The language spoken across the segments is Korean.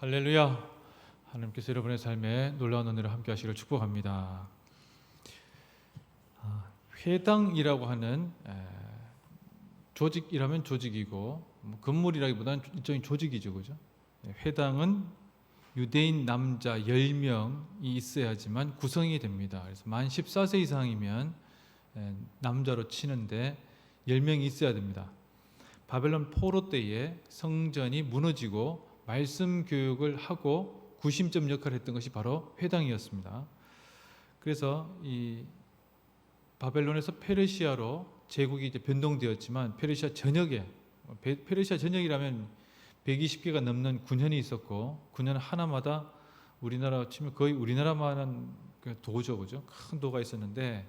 할렐루야. 하나님께서 여러분의 삶에 놀라운 은혜를 함께 하시기를 축복합니다. 회당이라고 하는 조직이라면 조직이고 건물이라기보다는 일종의 조직이죠. 그죠? 회당은 유대인 남자 10명이 있어야지만 구성이 됩니다. 그래서 만 14세 이상이면 남자로 치는데 10명이 있어야 됩니다. 바벨론 포로 때에 성전이 무너지고 말씀 교육을 하고 구심점 역할을 했던 것이 바로 회당이었습니다. 그래서 이 바벨론에서 페르시아로 제국이 이제 변동되었지만 페르시아 전역이라면 120개가 넘는 군현이 있었고 군현 하나마다 우리나라 치면 거의 우리나라만한 도죠, 그죠? 큰 도가 있었는데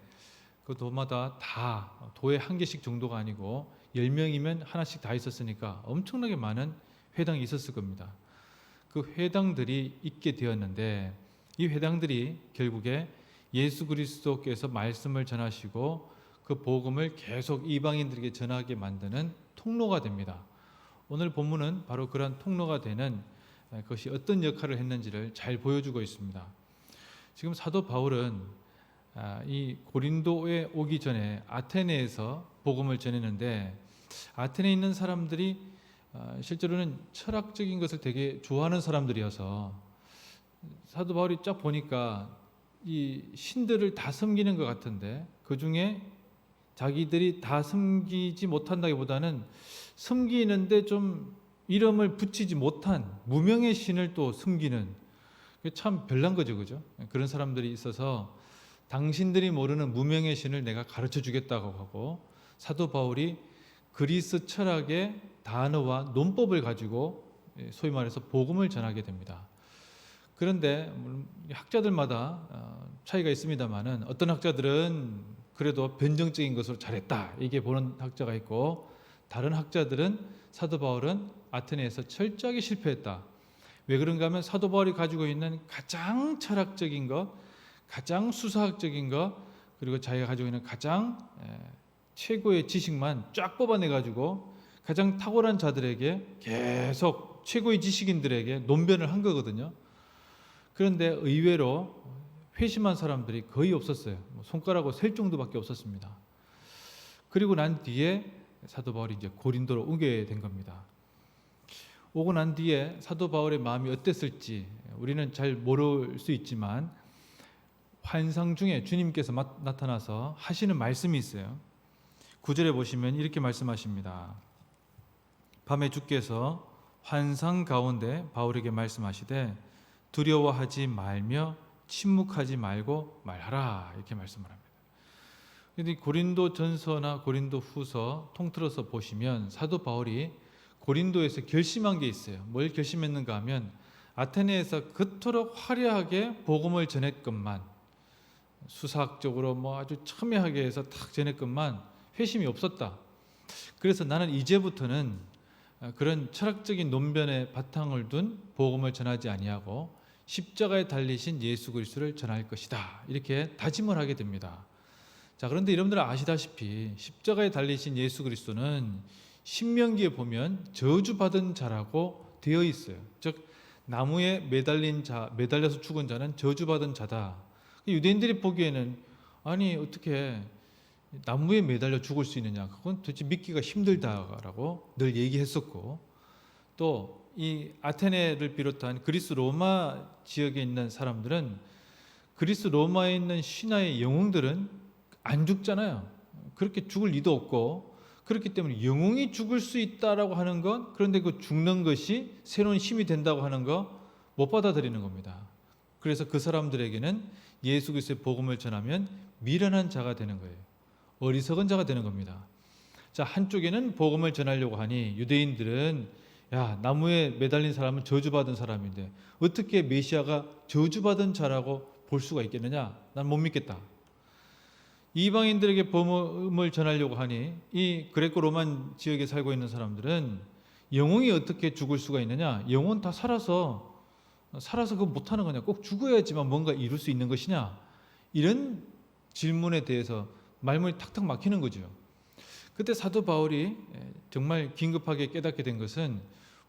그 도마다 다 도에 한 개씩 정도가 아니고 10명이면 하나씩 다 있었으니까 엄청나게 많은 회당이 있었을 겁니다. 그 회당들이 있게 되었는데 이 회당들이 결국에 예수 그리스도께서 말씀을 전하시고 그 복음을 계속 이방인들에게 전하게 만드는 통로가 됩니다. 오늘 본문은 바로 그런 통로가 되는 것이 어떤 역할을 했는지를 잘 보여주고 있습니다. 지금 사도 바울은 이 고린도에 오기 전에 아테네에서 복음을 전했는데 아테네에 있는 사람들이 실제로는 철학적인 것을 되게 좋아하는 사람들이어서 사도 바울이 쫙 보니까 이 신들을 다 섬기는 것 같은데 그 중에 자기들이 다 섬기지 못한다기보다는 섬기는데 좀 이름을 붙이지 못한 무명의 신을 또 섬기는, 참 별난 거죠, 그죠? 그런 사람들이 있어서 당신들이 모르는 무명의 신을 내가 가르쳐 주겠다고 하고 사도 바울이 그리스 철학의 단어와 논법을 가지고 소위 말해서 복음을 전하게 됩니다. 그런데 학자들마다 차이가 있습니다만은 어떤 학자들은 그래도 변정적인 것으로 잘했다 이게 보는 학자가 있고, 다른 학자들은 사도 바울은 아테네에서 철저하게 실패했다. 왜 그런가 하면 사도 바울이 가지고 있는 가장 철학적인 것, 가장 수사학적인 것, 그리고 자기가 가지고 있는 가장 최고의 지식만 쫙 뽑아내가지고 가장 탁월한 자들에게 계속 최고의 지식인들에게 논변을 한 거거든요. 그런데 의외로 회심한 사람들이 거의 없었어요. 손가락으로 셀 정도밖에 없었습니다. 그리고 난 뒤에 사도 바울이 이제 고린도로 오게 된 겁니다. 오고 난 뒤에 사도 바울의 마음이 어땠을지 우리는 잘 모를 수 있지만 환상 중에 주님께서 나타나서 하시는 말씀이 있어요. 9절에 보시면 이렇게 말씀하십니다. 밤에 주께서 환상 가운데 바울에게 말씀하시되 두려워하지 말며 침묵하지 말고 말하라, 이렇게 말씀을 합니다. 그런데 고린도 전서나 고린도 후서 통틀어서 보시면 사도 바울이 고린도에서 결심한 게 있어요. 뭘 결심했는가 하면 아테네에서 그토록 화려하게 복음을 전했건만, 수사학적으로 아주 첨예하게 해서 탁 전했건만 회심이 없었다. 그래서 나는 이제부터는 그런 철학적인 논변에 바탕을 둔 복음을 전하지 아니하고 십자가에 달리신 예수 그리스도를 전할 것이다, 이렇게 다짐을 하게 됩니다. 자, 그런데 여러분들은 아시다시피 십자가에 달리신 예수 그리스도는 신명기에 보면 저주받은 자라고 되어 있어요. 즉 나무에 매달린 자, 매달려서 죽은 자는 저주받은 자다. 유대인들이 보기에는 아니 어떻게 나무에 매달려 죽을 수 있느냐, 그건 도대체 믿기가 힘들다라고 늘 얘기했었고, 또 이 아테네를 비롯한 그리스 로마 지역에 있는 사람들은 그리스 로마에 있는 신화의 영웅들은 안 죽잖아요. 그렇게 죽을 리도 없고, 그렇기 때문에 영웅이 죽을 수 있다라고 하는 것, 그런데 그 죽는 것이 새로운 힘이 된다고 하는 거 못 받아들이는 겁니다. 그래서 그 사람들에게는 예수 그리스도의 복음을 전하면 미련한 자가 되는 거예요. 어리석은 자가 되는 겁니다. 자, 한쪽에는 복음을 전하려고 하니 유대인들은 야, 나무에 매달린 사람은 저주받은 사람인데 어떻게 메시아가 저주받은 자라고 볼 수가 있겠느냐? 난 못 믿겠다. 이방인들에게 복음을 전하려고 하니 이 그레코 로만 지역에 살고 있는 사람들은 영혼이 어떻게 죽을 수가 있느냐? 영혼 다 살아서 그거 못하는 거냐? 꼭 죽어야지만 뭔가 이룰 수 있는 것이냐? 이런 질문에 대해서 말문이 탁탁 막히는 거죠. 그때 사도 바울이 정말 긴급하게 깨닫게 된 것은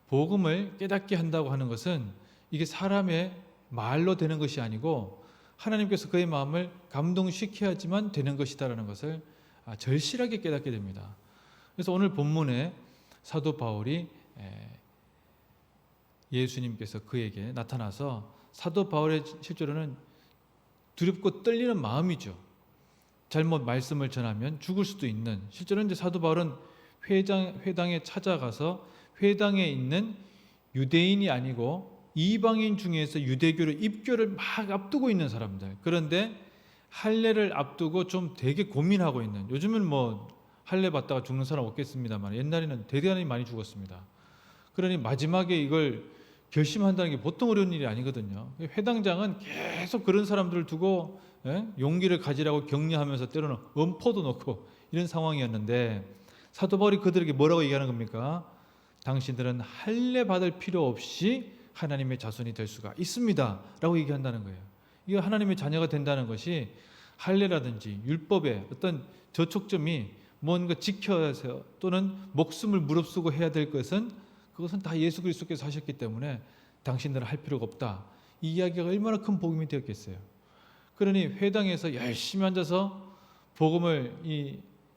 복음을 깨닫게 한다고 하는 것은 이게 사람의 말로 되는 것이 아니고 하나님께서 그의 마음을 감동시켜야지만 되는 것이다라는 것을 절실하게 깨닫게 됩니다. 그래서 오늘 본문에 사도 바울이 예수님께서 그에게 나타나서 사도 바울의 실제로는 두렵고 떨리는 마음이죠. 잘못 말씀을 전하면 죽을 수도 있는, 실제로는 이제 사도 바울은 회당에 찾아가서 회당에 있는 유대인이 아니고 이방인 중에서 유대교를 입교를 막 앞두고 있는 사람들, 그런데 할례를 앞두고 좀 되게 고민하고 있는, 요즘은 뭐 할례 받다가 죽는 사람 없겠습니다만 옛날에는 대단히 많이 죽었습니다. 그러니 마지막에 이걸 결심한다는 게 보통 어려운 일이 아니거든요. 회당장은 계속 그런 사람들을 두고 용기를 가지라고 격려하면서 때로는 엄포도 놓고 이런 상황이었는데, 사도 바울이 그들에게 뭐라고 얘기하는 겁니까? 당신들은 할례 받을 필요 없이 하나님의 자손이 될 수가 있습니다 라고 얘기한다는 거예요. 이거 하나님의 자녀가 된다는 것이 할례라든지 율법의 어떤 저촉점이 뭔가 지켜야 해서 또는 목숨을 무릅쓰고 해야 될 것은, 그것은 다 예수 그리스도께서 하셨기 때문에 당신들은 할 필요가 없다. 이 이야기가 얼마나 큰 복음이 되었겠어요. 그러니 회당에서 열심히 앉아서 복음을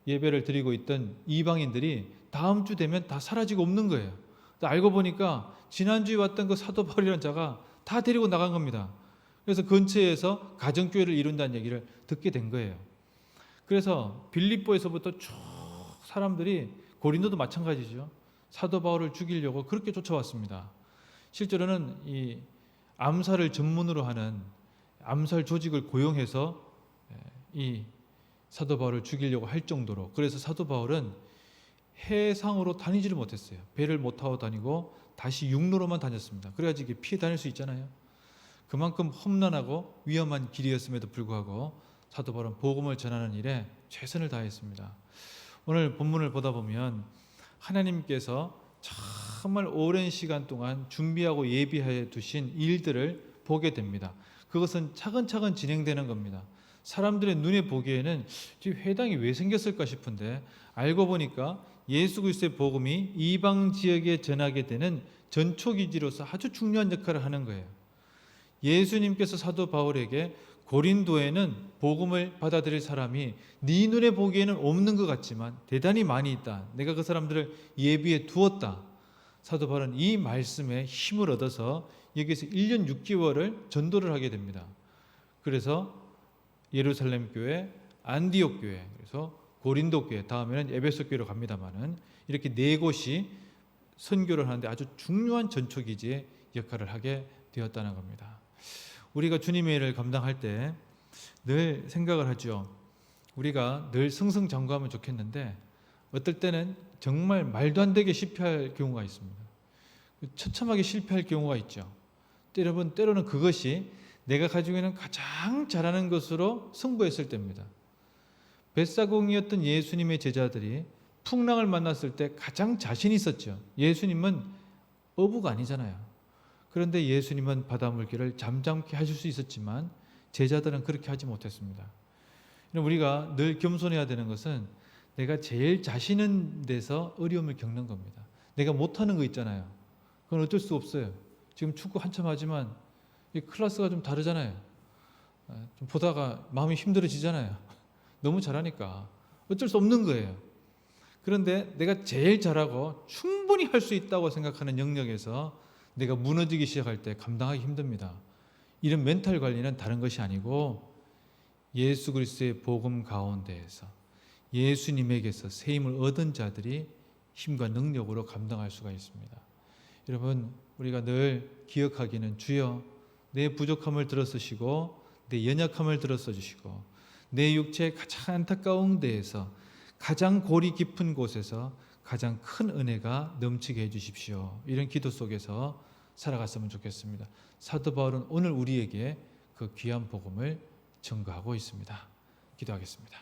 예배를 드리고 있던 이방인들이 다음 주 되면 다 사라지고 없는 거예요. 알고 보니까 지난주에 왔던 그 사도 바울이라는 자가 다 데리고 나간 겁니다. 그래서 근처에서 가정교회를 이룬다는 얘기를 듣게 된 거예요. 그래서 빌립보에서부터 쭉 사람들이, 고린도도 마찬가지죠, 사도 바울을 죽이려고 그렇게 쫓아왔습니다. 실제로는 이 암살을 전문으로 하는 암살 조직을 고용해서 이 사도 바울을 죽이려고 할 정도로, 그래서 사도 바울은 해상으로 다니지를 못했어요. 배를 못 타고 다니고 다시 육로로만 다녔습니다. 그래야지 피해 다닐 수 있잖아요. 그만큼 험난하고 위험한 길이었음에도 불구하고 사도 바울은 복음을 전하는 일에 최선을 다했습니다. 오늘 본문을 보다 보면 하나님께서 정말 오랜 시간 동안 준비하고 예비해 두신 일들을 보게 됩니다. 그것은 차근차근 진행되는 겁니다. 사람들의 눈에 보기에는 회당이 왜 생겼을까 싶은데, 알고 보니까 예수 그리스도의 복음이 이방 지역에 전하게 되는 전초기지로서 아주 중요한 역할을 하는 거예요. 예수님께서 사도 바울에게 고린도에는 복음을 받아들일 사람이 네 눈에 보기에는 없는 것 같지만 대단히 많이 있다. 내가 그 사람들을 예비해 두었다. 사도 바울은 이 말씀에 힘을 얻어서 여기서 1년 6개월을 전도를 하게 됩니다. 그래서 예루살렘 교회, 안디옥 교회, 그래서 고린도 교회, 다음에는 에베소 교회로 갑니다만은 이렇게 네 곳이 선교를 하는데 아주 중요한 전초기지의 역할을 하게 되었다는 겁니다. 우리가 주님의 일을 감당할 때 늘 생각을 하죠. 우리가 늘 승승장구하면 좋겠는데 어떨 때는 정말 말도 안 되게 실패할 경우가 있습니다. 처참하게 실패할 경우가 있죠. 여러분, 때로는 그것이 내가 가지고 있는 가장 잘하는 것으로 승부했을 때입니다. 벳사공이었던 예수님의 제자들이 풍랑을 만났을 때 가장 자신 있었죠. 예수님은 어부가 아니잖아요. 그런데 예수님은 바닷물길을 잠잠케 하실 수 있었지만 제자들은 그렇게 하지 못했습니다. 우리가 늘 겸손해야 되는 것은 내가 제일 자신 있는 데서 어려움을 겪는 겁니다. 내가 못하는 거 있잖아요. 그건 어쩔 수 없어요. 지금 축구 한참 하지만 이 클래스가 좀 다르잖아요. 좀 보다가 마음이 힘들어지잖아요. 너무 잘하니까 어쩔 수 없는 거예요. 그런데 내가 제일 잘하고 충분히 할 수 있다고 생각하는 영역에서 내가 무너지기 시작할 때 감당하기 힘듭니다. 이런 멘탈 관리는 다른 것이 아니고 예수 그리스도의 복음 가운데에서 예수님에게서 새 힘을 얻은 자들이 힘과 능력으로 감당할 수가 있습니다. 여러분, 우리가 늘 기억하기는 주여 내 부족함을 들어쓰시고 내 연약함을 들어써 주시고 내 육체의 가장 안타까운 데에서 가장 골이 깊은 곳에서 가장 큰 은혜가 넘치게 해주십시오. 이런 기도 속에서 살아갔으면 좋겠습니다. 사도 바울은 오늘 우리에게 그 귀한 복음을 증거하고 있습니다. 기도하겠습니다.